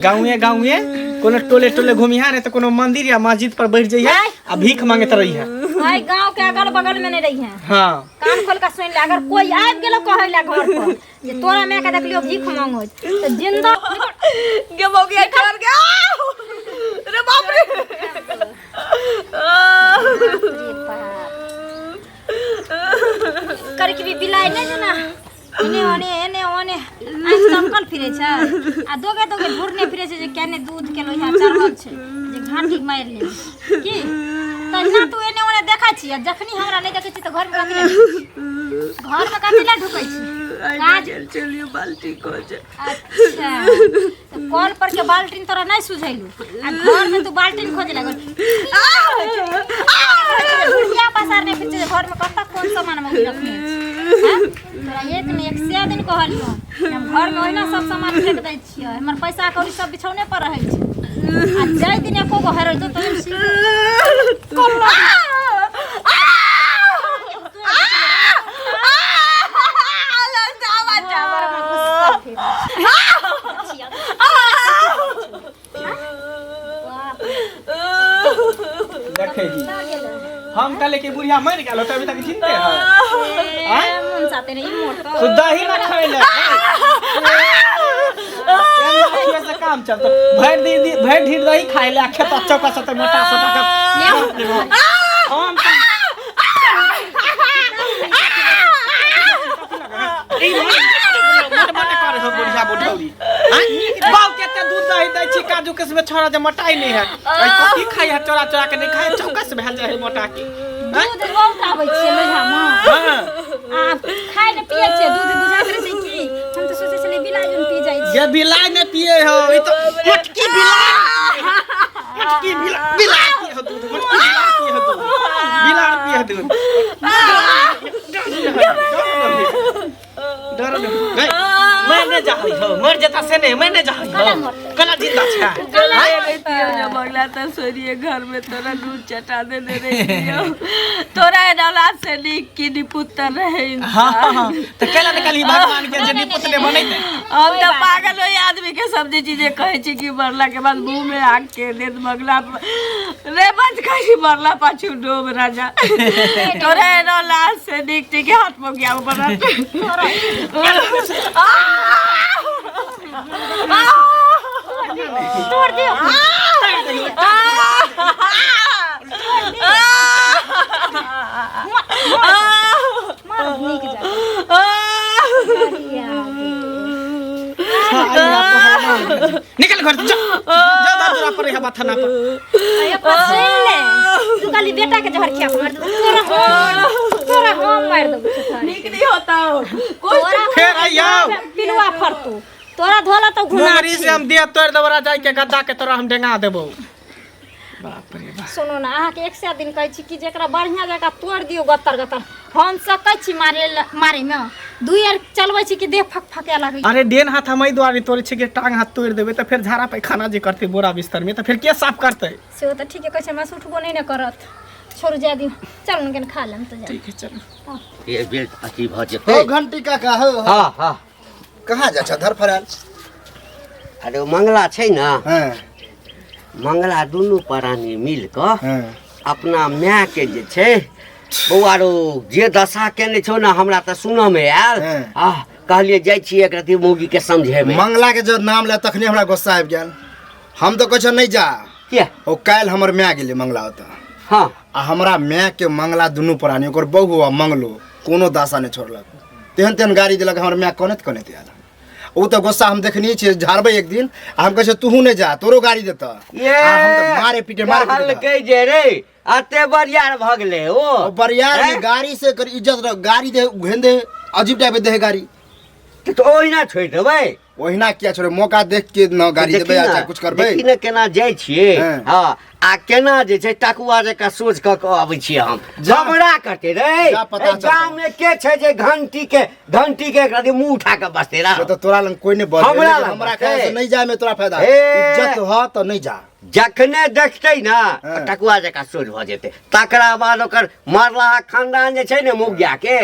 गाँवे गाँवे कोनो टोले टोले घूमिहा नहीं तो कोनो मंदिर या मस्जिद पर बैठ जाइए आ भीख मांगत रही है। भाई गांव के अगल बगल में नहीं रही है। हाँ कान खोल के सुन ले, अगर कोई आब गेलो कहैला घर पर जे तोरा मैं के देखलियो भीख मांगो तो जिंदा गेबो के कर के रे बाप रे कर के भी बिलाई नहीं ना इने ओने आज तमकल फिरे छ आ दोगे ढूरने फिरे छ जे केने दूध के लोहा चढ़ल छ जे घाटी मार ले की तन्ना तू एने ओने देखा छी जखनी हमरा नहीं देखै छी तो घर में कतिला ढुकै छी काज चलियो बाल्टी को जे। अच्छा तो कॉल पर के बाल्टीन तोरा नहीं सुझैलू आ घर में तू बाल्टीन खोजे लागल बुढ़िया पसार नहीं फिर घर में कत्ता कौन सामान में रखने तोरा एक ने 100 दिन कहलियो हम घर में ओहिना सब सामान फेंक दै छियै हमर पैसा कौड़ी सब बिछौने पर रहै छै आ जाय दिन एको गो हेरल तो देखे जी हम कल के बुढ़िया मर गेल तो अभी तक जिंदे है मन साथे नहीं मोटो तो दही ना खैले से काम चलता भर ढीर दही खाए ले खेत चौका से मोटा सोटा का हम बाव केते दूध दही दै छी काजू किस्म छोरा जे मोटाई नहीं है कथी खाई है चोरा चोरा के नहीं खाए चौका से भेल जाए मोटा की दूध बहुत आबै छै लोहा में हां आ खाय ने पिए छै दूध बुझा करे छै की हम तो सोचे छले बिलाई जन पी जाई छै ये बिलाई ने पिए हो ई तो मटकी बिलाई बिलाई पिए हो दूध मटकी बिलाई पिए हो दूध बिलाई पिए हो दूध डर नहीं मैं नहीं जा रही हो मर जाता से नहीं मैं नहीं जा रही हो कला जिंदा छै चला ये बगला त सोरिए घर में तोरा दूध चटा दे रे तोरा डाला से की पुत्र रहे हां तो केला निकली भगवान के जे पुत्र बनै थे हम तो पागल होई आदमी के सब जे चीजें कहे छी कि मरला के बाद मुंह में आग के दे बगला रे बच कही मरला पाछू डूब राजा तोरा डाला से के हाथ में गया ऊपर तोड़ दियो मार नीक जा निकल घर जा तोरा पर है बाथा ना पर पसीन ले तू खाली बेटा के जहर खिया मार दो तोरा हम मार दो नीक नहीं होता तोरा फिर आइयो पिलवा फरतू तोरा धोला तो घुना मुंगरी से हम दिया तोड़ दबरा जाय के गद्दा के तोरा हम डेंगा देबो बाप रे बाप सुनो ना अहाँ के 100 दिन कहै छी कि जेकरा बढ़िया जगह तोड़ दियो गत्तर हम सकै छी मारे में दुई यार चलबै छी कि देह फकफके लागे अरे डेन हाथ हमई द्वारे तोड़ छी के टांग हाथ तोड़ देबे तो फिर झाड़ा पैखाना जे करते बोरा बिस्तर में तो फिर के साफ करते से तो ठीक है कहै छै मैं उठबो नहीं न करत छोड़ जा दी चल न खा लेम तो जा ठीक है चलो ये बेल अथी भ जेते ओ घंटी का हो हां हां कहां जा छ धर फराल अरे मंगला छै ना हां मंगला दुनू प्राणी मिल क हां अपना माय के जे छै बौआरो जे दशा केने छौ ना हमरा त सुन में आयल कहलिए जाय छी एक रति मौगी के समझेबे मंगला के जो नाम ले तखने हमरा गुस्सा आबि गेल हम तो कहै छ नहीं जा के ओ काल हमर माय गेले मंगला ओत हां आ हमरा माय के मंगला दुनू प्राणी ओकर बहु आ मंगलो कोनो दासा ने छोड़लक तेहन गाड़ी देलक हमर माय कोने आयल ओ तो गुस्सा हम देखनी छे झाड़बे एक दिन आ हम कहै तू नहीं जा तोरो गाड़ी देता ये हम तो मारे पीटे कह जे रे अते बरियार भ गेले ओ बरियार में गाड़ी से कर इज्जत गाड़ी दे घेंदे अजीब टाइप दे गाड़ी तो ओहिना छोड़ देबै ओहिना किया छोड़े मौका देख के न गाड़ी देबे अच्छा कुछ करबे देखी न केना जाय छिए हां आ केना जे छै टकुआ जे का सोच क आबै छी हम हमरा कटे रे गांव में के छै जे घंटी के कदी मुंह उठा के बसते रह तो तोरा लंग कोई ने बोल हमरा कहे से नहीं जाय में तोरा फायदा इज्जत हो तो नहीं जा जखने देखतै ना टकुआ जे का सोच भ जेते तकरा बाद ओकर मरला खानदान जे छै ने मुगिया के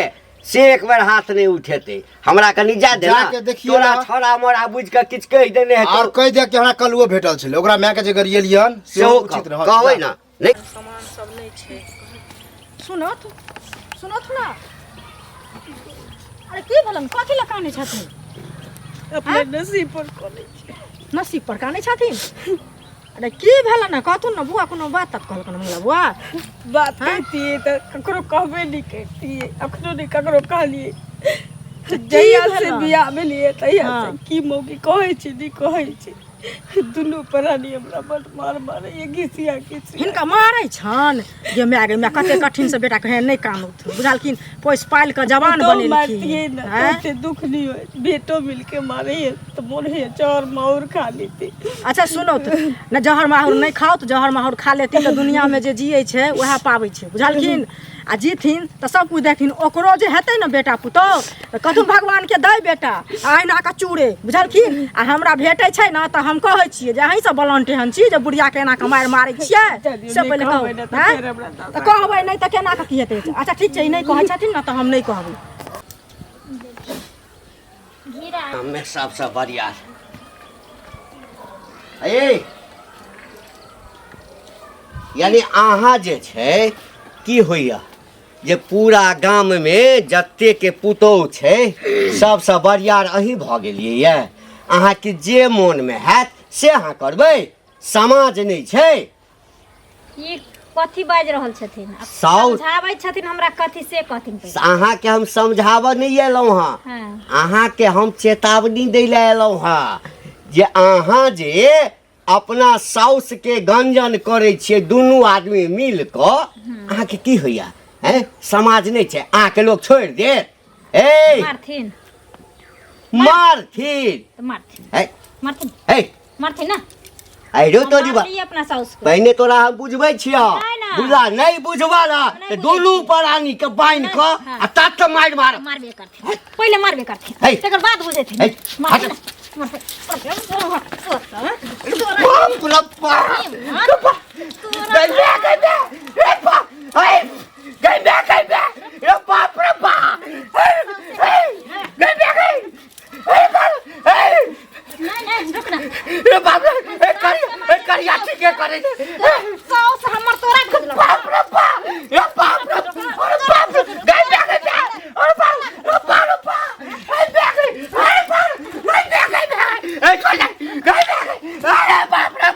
से एक बार हाथ नहीं उठेते हमरा कनी जा दे ना जाके देखिए तोरा ना। छोरा मोरा बुझ के किछ कह देने है और कह दे कि हमरा कलुओ भेटल छलै ओकरा माय के जे गरियलियन से सेहो उचित रहत कहबै ना नहीं सामान सब नहीं छे सुनत सुनत ना अरे की भेलन कथी लए कानै छथिन अपने नसीब पर कोनी नसीब पर कानै छथिन अरे की भेलन ना कहथुन ना बुआ कोनो बात तक कहलकन हमरा बुआ बात कहती है तो ककरो कहबे नहीं करती है अखनो नहीं ककरो कहलिए जहिया से बियाह में लिए तहिया से की मौकी कहै छी नहीं कहै छी दुनू प्राणी हमरा बड़ मार मारे ये घिसिया हिनका मारै छन जे माय गे माय कते कठिन से बेटा कहे नहीं कानौत बुझलखिन पोस पाल के जवान बनेलखिन ऐसे दुख नहीं हो बेटो मिलके मारे है तो मोर है चोर माउर खा लेती अच्छा सुनो तो न जहर माहौर नहीं खाओ तो जहर माहौर खा लेती तो दुनिया में जे जियै छै वएह पाबै छै बुझलखिन आ जीथिन तो सब कुछ देखिन ओकरो जे हेतै न बेटा पुतौह तो कथु भगवान के दै बेटा आइना का चूड़े बुझलखिन आ हमरा भेटै छै न तो हम कहै छियै जे अहीं सब बलंटे हन छी जे बुढ़िया के एना के मारै छियै से पहिले कहबै तो कहबै नहीं तो केना के की हेतै अच्छा ठीक छै नहीं कहै छथिन न तो हम नहीं कहबै हमें सबसे बढ़िया ए यानी अहाँ जे छै की होइया जे पूरा गाम में जते के पुतौह छै सबसे बढ़िया अहीं भ गेलियै ये अहाँ के जे मोन में हैत से अहाँ करबै समाज नहीं छै ई कथी बाजि रहल छथिन साउथ समझाबै छथिन हमरा कथी से कहथिन अहाँ के हम समझाबऽ नहीं एलहुँ हाँ। अहाँ के हम चेतावनी दै ले एलहुँ जे अहाँ जे अपना साउस के गंजन करे छियै दुनू आदमी मिल क अहाँ के की होइया हैं समाज नहीं छै अहाँ के लोग छोड़ दे ए मारथिन मारथिन तो मारथिन ए मारथिन ए मारथिन ना आइरो तोरी बात मारलियै अपना साउस को पहले तोरा हम बुझबै छियै नहीं। बुझला नहीं बुझबा ना नहीं दुनू प्राणी के बांध क हाँ। आ तत मार मार मारबे करथिन पहिले मारबे करथिन है। तकर बाद बुझेथिन है। मारथिन बाप रे बाप गैबे गैबे रे बाप ए गैबे गैबे रे बाप रे बाप गैबे गै ए नहीं नहीं रुक ना रे बाप रे करिया ठीक है करे साउस हमर तोरा खोजल बाप रे बाप अरे बाप रे गैबे गैबे अरे बाप रे बाप ए चल गैबे अरे बाप रे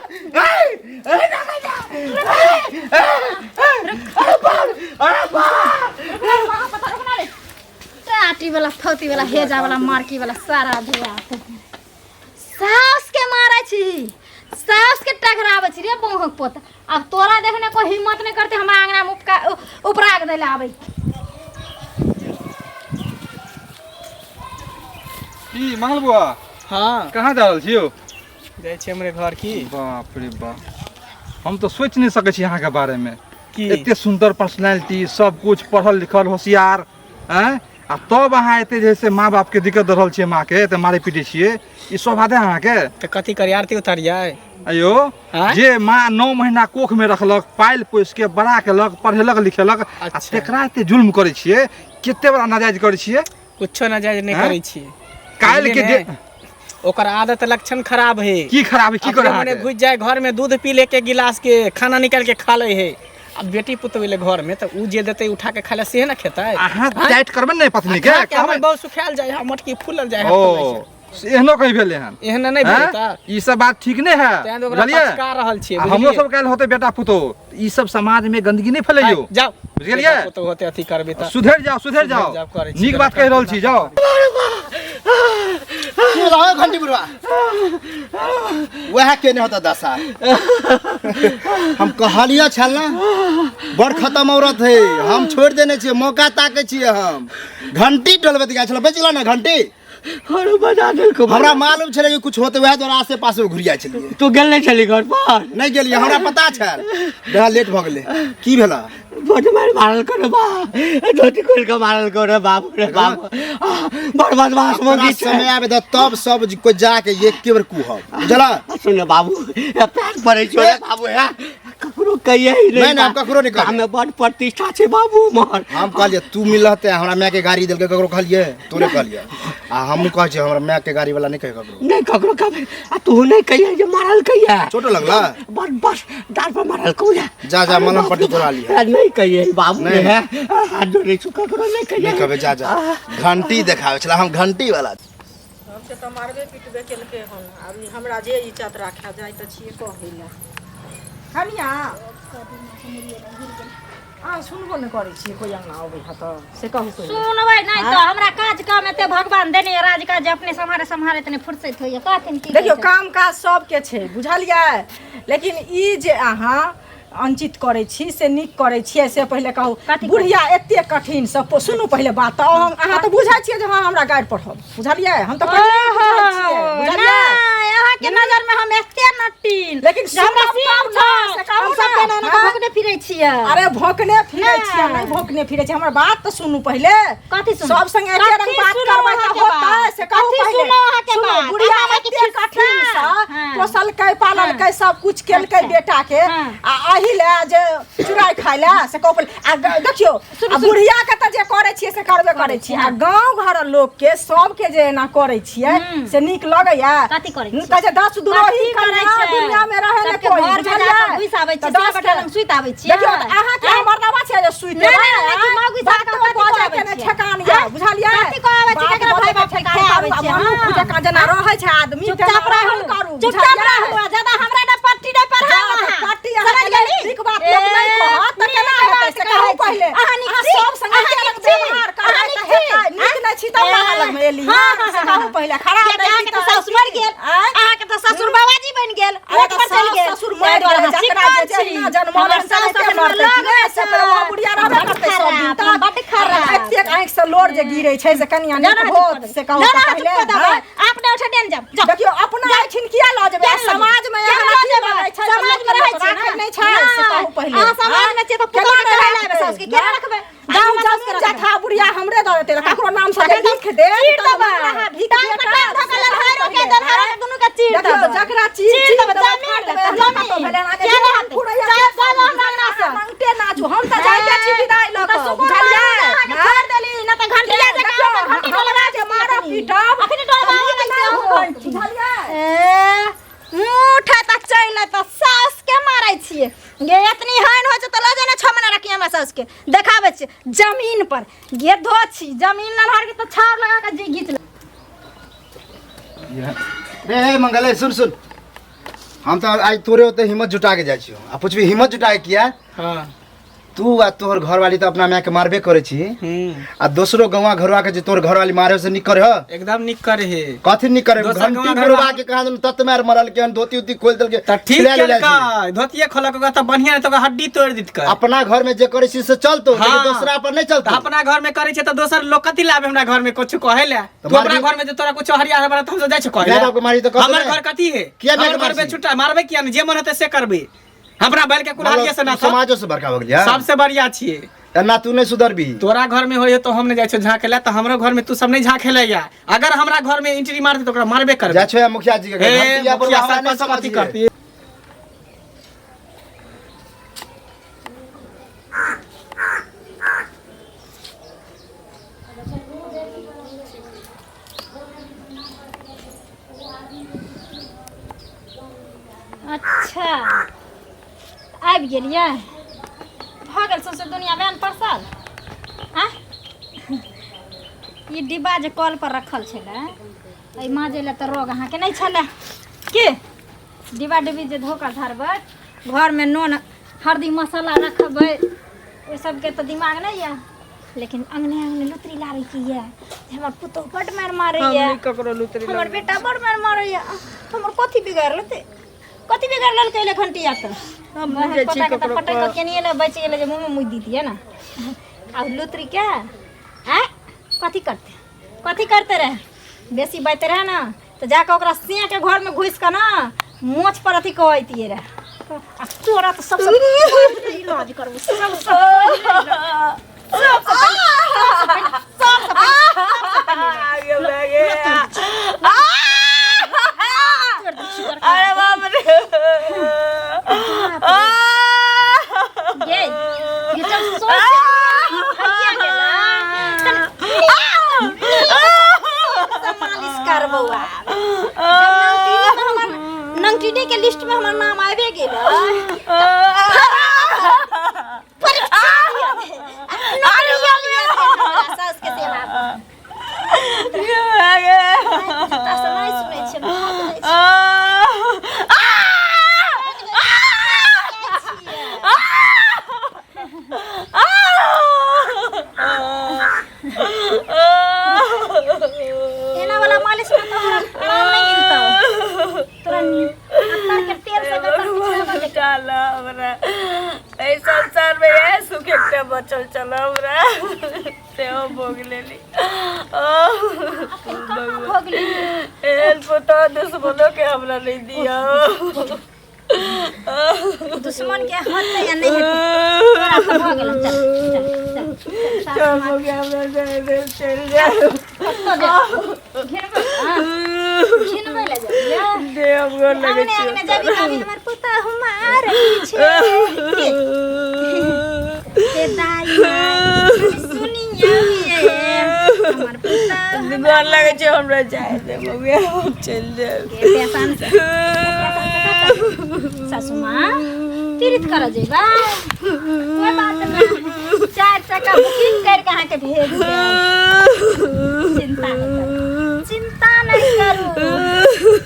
टाटी वाला फौती वाला हेजा वाला मारकी वाला सारा धुआ साउस के मारै छी साउस के टकराबै छी रे बौहक पोत अब तोरा देखने को हिम्मत नहीं करते हमरा आंगना में उपराग दै ले आबै की मंगल बुआ हाँ कहाँ जा रहल छियो जाइ छी हमरे घर की बाप रे बाप हम तो सोच नहीं सकै छी अहाँ के बारे में की एते सुंदर पर्सनालिटी सब कुछ पढ़ल लिखल होशियार हैं आ तब अहाँ एते जैसे माँ बाप के दिक्कत दे रहल छियै माँ के ते मारे पीटे छियै ई स्वभाव है अहाँ के तो कथी करी आरती उतारियै अयो हाँ? जे माँ 9 महीना कोख में रखलक पाइल पोस के बड़ा केलक पढ़ेलक लिखेलक आ अच्छा। तेकरा एते जुल्म करे छियै कते बड़ा नाजायज करे छियै कुछो ना जायज नहीं हाँ? करै छी काल्हि के बुझलियै ने? ओकर आदत लक्षण खराब है की खराब है की करे अपने मने घुस जाए घर में दूध पी ले के गिलास के खाना निकाल के खा ले है अब बेटी पुत ले घर में तो उ जे देते उठा के खा ले से ना खेतै अहाँ टाइट करबे नहीं पत्नी के खा के हमर बहुत सुखायल जाए है मटकी फूलल जाए है ओ एहनो कहीं भेले हन एहन नहीं हैं? भेलता ई सब बात ठीक नहीं है तें तो ओकरा बुझलियै पचका रहल छियै आ हमरो बुझलियै? सब काल होते बेटा पुतो ई सब समाज में गंदगी नहीं फैलैयो जाओ बुझलियै? तो होते अथी करबे त सुधर जाओ जाओ, करै छी, नीक बात कहि रहल छी जाओ की लाओ घंटी बुढ़वा वह के नहीं होता दशा हम कहलिया छल ना बड़ खत्म औरत है हम छोड़ देने छियै मौका ताके छियै हम घंटी डलबैत गया छल बेचला ना घंटी अरे बजा दिल को हमरा मालूम छलै कि कुछ होते वह तो आसे पास घुरिया छलिए तू गेल नहीं छली घर पर नहीं गेलिए हमरा पता छल बड़ा लेट भ गेलै की भेला बड़ मार मारल करे बा धोती खोल के मारल करे बाप रे बाप बड़ बदमाश तोरा मोगी समय आबे त तब सब को जाके एक के बार कुहब बुझला सुन बाबू पैर पड़े छो रे बाबू है ककरो कहिए ही नहीं हम ककरो नहीं कहलिए हमें बड़ प्रतिष्ठा छे बाबू मोर हम कहलिए तू मिलते हमरा माय के गाड़ी देलके ककरो कहलिए तोरे कहलिए आ हम कहै छै हमरा माय के गाड़ी वाला नहीं कहे ककरो नहीं ककरो कहबे आ तू नहीं कहिए जे मारल कहिए चोट लगला बस डाल पर मारल कहिए जा मलम पट्टी तोड़ा लिया नहीं कहिए बाबू नहीं है हाथ जोड़े छु ककरो नहीं कहिए नहीं कहबे जा घंटी देखावे छला हम घंटी वाला हमके तो मारबे पिटबे केलके हन अभी हमरा जे इज्जत राखा जाय त छिए कहैला हनिया सुनबो न करै छिए कोई अंगना आबै ह त से कहू कोई सुनबै नहीं तो हमरा काज काम एते भगवान देने राज काज अपने संहारे तने फुर्सत होइए कहथिन की देखियो काम काज सबके छै बुझलियै लेकिन ई जे अहाँ अंचित करै छी से नीक करै छियै से पहिले कहू बुढ़िया एते कठिन सब सुनू पहिले बात त अहाँ त बुझै छियै जे हां हमरा गाइड पढ़ब बुझलियै हम त पहिले बुझै छियै बुझलियै अहाँ के नजर में हम एते नटीन लेकिन हमरा काम छ से कहू हम सब केना भोकने फिरै छियै अरे भोकने फिरै छियै नहीं भोकने फिरै छियै हमर बात त सुनू पहिले कथि सुनू सब संगे एके रंग बात करबै त होतै से कहू पहिले सुनो अहाँ के बात बुढ़िया एते कठिन सा पोसलकै पाललकै सब कुछ केलकै बेटा के आ ले जे चुराई खाय ले से कहू आ देखियो आ बुढ़िया के त जे करे छियै से करबे करे छियै आ गांव घर लोग के सब के जे एना करे छियै से नीक लगैया कथि करे छियै त जे 10 दुरोही करे छै दुनिया में रहे ने कोई घर में जाके घुस आबै छै 10 बेटा लंग सुइत आबै छियै देखियो अहाँ के मरदबा छै जे सुइत नहीं मागु सा के बाजा के ने ठकान या बुझलियै कथि कहबै छी केकरा भाई बाप ठकान आबै छै हम पूजा का जना रहै छै आदमी चुपचाप रहू चुपचाप रहू ज्यादा हमरा ने पट्टी नहीं पढ़ाओ पट्टी समझ गेली ठीक बात लोग नहीं कहत त केना हेतै से कहू पहिले अहाँ सब संगे के रंग व्यवहार करबै त हेतै नीक नै छी त अहाँ लग में एली हां से कहू पहिले खराब अहाँ के त ससुर मर गेल अहाँ के त ससुर बाबाजी बन गेल ओट पर चल गेल ससुर मर गेल जकरा जे छै ना जन्मल से के मरतै से पर वो बुढ़िया रहबे करतै सब दिन त बड खराब एते आंख से लोर जे गिरै छै से कनिया नीक होत से कहू पहिले आपने उठा देन जाओ देखियो अपना आइठिन किया ल जेबै समाज में एहन की बनै छै समाज में रहै छै नहीं छै से कहू पहिले आ समाज में छै तो केना रहै सस के केना रखबै गांव जमीन जथा बुढ़िया हमरे द देते ककरो नाम से लिख दे चीर दबा भीख बेटा ढकल हरो के दलहरो के दुनु के चीर दबा जकरा चीर दबा जमीन तो भेले ना के हम फुरैया के हमरा से मंगते नाचू हम त जाइते छी विदाई ल क बुझलियै छोड़ देली ना त घंटिया जका घंटी हमरा जे मारा पीटब अखनी डोल मारी कैसे हो बुझलियै मुठा त चैले त सास के मारै छियै गे एतनी हाइन हो छ त ल जाने 6 महीना रखिए हमरा सास के देखाबै छी जमीन पर गे धो छी जमीन नहर के त छाव लगा के जी घीच रे मंगले सुन हम तो आज तोरे होते हिम्मत जुटा के जाय छियो आ पूछबी हिम्मत जुटा के किया हां तू आ तोहर घरवाली तो अपना माय के मारबे करे छी आ दूसरो गवा घरवा के जे तोर घरवाली मारे से निक करे ह एकदम निक करे हे कथि निक करे दोसर घंटी गौवा घरवा के कहां तत मार मरल के धोती उती खोल देल के त ठीक का धोतिए खोलक का त बढ़िया तो हड्डी तोड़ दित कर अपना घर में जे करे छी से चलतो लेकिन हाँ। दूसरा पर नहीं चलतो अपना घर में करे छै त दोसर लोग कथि लाबे हमरा घर में कुछ कहेला तू अपना घर में जे तोरा कुछ हरिया हमरा त हम जाय छ कहेला बाप के मारी तो हमर घर कथि है किया हमर घर में छुट्टा मारबे किया जे मन होते से करबे हमरा बैल के कुल्हाड़िया से ना समाजो से बड़का हो गया सबसे बढ़िया छिए ना तू नहीं सुधरबी तोरा घर में होय तो हम नहीं जाय छ झाकेला त हमरो घर में तू सब नहीं झाकेला या अगर हमरा घर में एंट्री मारते तो ओकरा मारबे करबे जा छ मुखिया जी के घर ए पर मुखिया हवा नहीं सरपंच कथि समझी करती अच्छा आबि गेलियै भऽ गेल सौंसे दुनिया बैन परसल हाँ ई डिब्बा जे कल पर रखल छलै एहि माँजे लए तऽ रोग अहाँके नहीं छलै की डिब्बा डिब्बी जे धोकर धरबै घरमे नून हरदी मसाला रखबै ओहि सबके तऽ दिमाग नहीं यऽ लेकिन अंगने लुतरी लारै की यऽ हमर पुतहु बड्ड मारि मारैया ककरो लुतरी हमर बेटा बड़ मारि मारैया हमर कथी बिगाड़ लेतै कथी बिगाड़ लेलकै ले घंटिया तऽ हम बुझै छी ककरो पटक के केनिए ले बच गेलै जे मुंह में मुइ दीतिए ना आ लुतरी क्या हैं कथी करते रहे बेसी बात रहे ना तो जाके ओकरा सिया के घर में घुस के ना मोछ पर अथी कहतिए रहे आ तोरा तो सबसे इलाज करबो अरे बाप रे हमर नाम आबे गेल सास के सेवा नहीं सुनै छै एना वाला मालिश में तो आराम नहीं मिलता तोरा अत्तर के तेल से गटर पिछड़ा चला हमरा ए संसार में ये सुख एकटा बचल चला हमरा सेहो भोग लेली भोग ले हेल्प तो दुश्मनों के हमरा नहीं दिया दुश्मन के हाथ में या नहीं है तेरा तो भोग ले चल हो गया हमरा चल जा घिनबे ले जा देव गोर लगे आंगने आंगने जाबी काबी हमर पुता हमार पीछे के दाई सुनिया ये हमर पुता गोर लगे छै हमरा जाए दे मम्मी चल जा के पेशान से सासू माँ तीर्थ कर जेबा कोई बात नहीं 4 टका बुकिंग करके अहाँ के भेज दे चिंता नहीं करू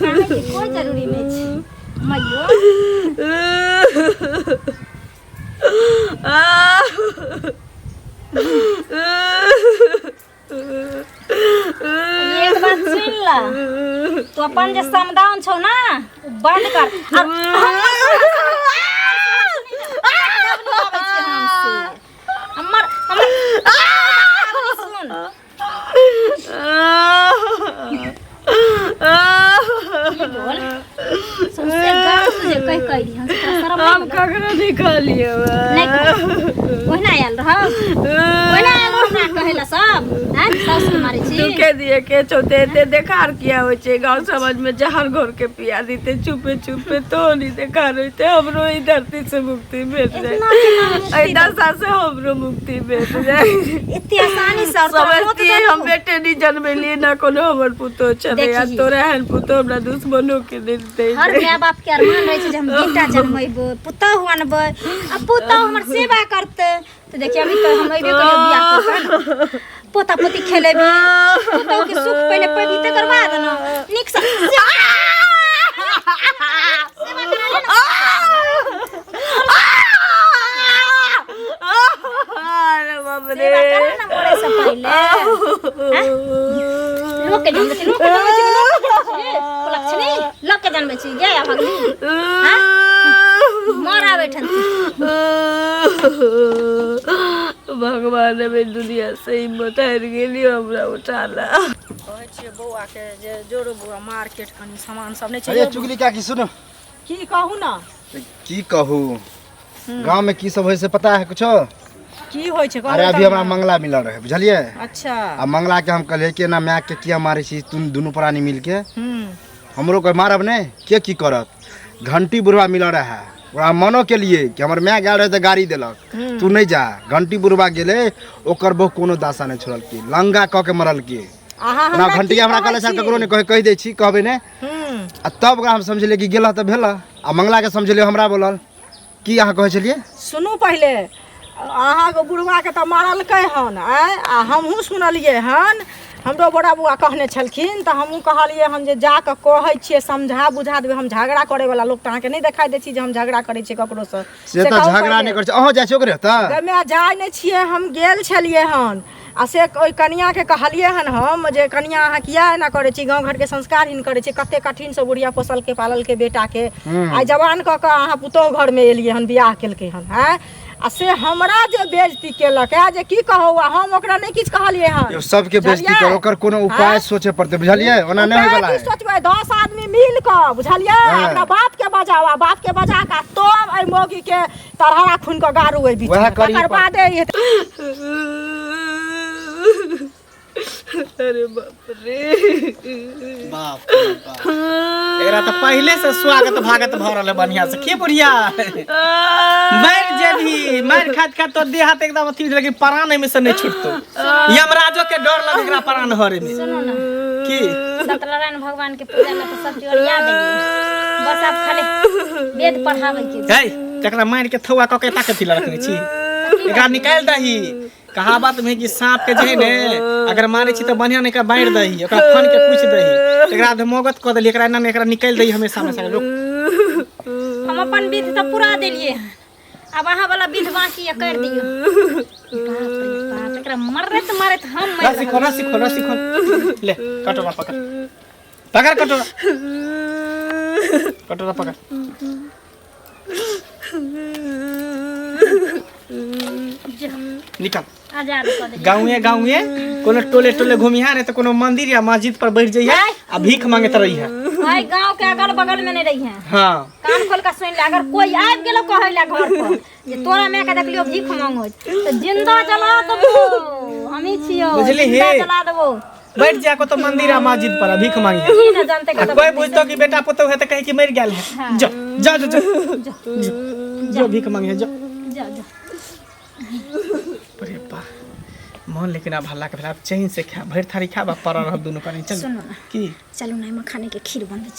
काहे के कोई जरूरी नहीं छै मइयो एक बात सुन ला तू अपन जे समदान छौ ना बंद कर अब हमर सुन बोल सबसे गाँव तुझे कह दी हम ककरो निकालिए ओहिना आयल रह ओहिना आयल हमरा कहेला सब हैं सास के मारे छी तू के दिए के चोते ते देखार किया होय छै गांव समाज में जहर घोर के पिया दीते चुपे चुपे तो नहीं देखार होते हमरो ई धरती से मुक्ति भेट जाए ऐ दशा से हमरो मुक्ति भेट जाए इतनी आसानी से समझती हम बेटे नहीं जन्मेली ना कोनो हमर पुतो चले या तोरे हन पुतो हमरा दुश्मनों के देते हर माय बाप के अरमान रहे छै जे हम बेटा जन्मैबो पुतौ बनबै आ पुतौ हमर सेवा करते तो देखिए अभी तो हम अइबे करियो बियाह करके पोता पोती खेलेबे पुतौ के सुख पहले पवित्र करवा देना निक से सेवा करा ले अरे बाप रे सेवा करा ना मोरे से पहले लोग के जन्म से लक्ष्मी लोग के जन्म से गया भगनी हां मरा बैठन भगवान में दुनिया से हिम्मत हार गेली हमरा उठाला कहै छियै बौआ के जे जोरो बौआ मार्केट कनी सामान सब नै छै अरे चुगली का की सुनो की कहू ना की कहू गांव में की सब होय से पता है कुछो की होय छै अरे अभी हमरा मंगला मिलल रहे बुझलिए अच्छा आ मंगला के हम कहले कि ना माय के किया मारे छी तुम दोनों प्राणी मिलके हमरो को मारब ने के की करत घंटी बुढ़वा मिलल रहे ओरा मनो के लिए कि हमर माय गेल रहे त गाड़ी देलक तू नहीं जा घंटी बुढ़वा गेले ओकर बहु कोनो दासा नहीं छोड़ल की लंगा क के मरल की ना घंटी हमरा कहले सर ककरो ने कह दे छी कहबे ने आ तब हम समझले कि गेला त भेला आ मंगला के समझले हमरा बोलल की अहाँ कहै छलिए सुनू पहले अहाँ के बुढ़वा के त मारलकै हन आ हमहूँ सुनलिए हन हमरो बड़ा बुआ कहने छलखिन त हमहूँ कहलिए हम जे जा के कहै छियै समझा बुझा देबै हम झगड़ा करे वाला लोग त अहाँ के नहीं देखाई दे छी जे हम झगड़ा करे छी ककरो से त झगड़ा नहीं कर छी अहाँ जाय छी ओकरे त मैं जाय नहीं छियै हम गेल छलिए हन आ से ओइ कनिया के कहलिए हन हम जे कनिया अहाँ किया एना करे छी गांव घर के संस्कार हिन करे छी कते कठिन से बुढ़िया पोसल के पालल के बेटा के आ जवान क के अहाँ पुतोह घर में एलिए हन बियाह केलकै हन हैं आ से हमरा जे बेइज्जती केलक है जे की कहू हम ओकरा नहीं किछ कहलिए हन सबके बेइज्जती कर ओकर कोनो उपाय सोचे पड़ते बुझलिए ओना नहीं होय वाला है सोचबै 10 आदमी मिल क बुझलिए हमरा बाप के बजावा बाप के बजा का तो ए मोगी के तरहरा खून के गारू ए बीच एकर बादे अरे बाप रे बाप एकरा तो पहले से स्वागत भागत भ रहल बढ़िया से के बुढ़िया बैठ जेबी मार खात खात तो देह हाथ एकदम अथी लेकिन प्राण में से नहीं छूटतो यमराजो के डर लगे एकरा प्राण हरे में सुनो ना की सत्यनारायण भगवान के पूजा में तो सब चीज ओरिया देंगे बस आप खाली वेद पढ़ावे के है तकरा मार के थौआ क के ताकत ला रखने छी एकरा निकाल दही कहावत में कि सांप के जे ने अगर मारे छी त बढ़िया नहीं का बांध दही ओकरा फन के पूछ दही एकरा धमोगत क देली एकरा ना एकरा निकाल दही हमेशा हमेशा लोग हम अपन विध तो पूरा देलिए अब अहाँ वाला विध बाकी कर दियो बाप एकरा मरत मरत हम मर रसी खो ले कटोरा पकड़ पकड़ कटोरा पकड़ निकल आजाद कर दे गाँवे कोनो टोले घूमिहा नहीं तो कोनो मंदिर या मस्जिद पर बैठ जाइए आ भीख मांगत रही है भाई गांव के अगल बगल में नहीं रही है हाँ कान खोल के सुन ले अगर कोई आबि गेलो कहै ला घर पर जे तोरा मैं के देखलियो भीख मांगो तो जिंदा जला देबो हमी छियो बुझली जिंदा हे? जला देबो बैठ जा को तो मंदिर आ मस्जिद पर भीख मांगी ई न जानते आ के कोई बुझतो कि बेटा पुतो है तो कहे कि मर गेल है जो भीख मांगे जो जा जा अरे बा मन लेकिन अब हल्ला के चैन से खा भर थारी खा पर रह दोनों कनी चल सुनो ना की चलो ना खाने के खीर बन दे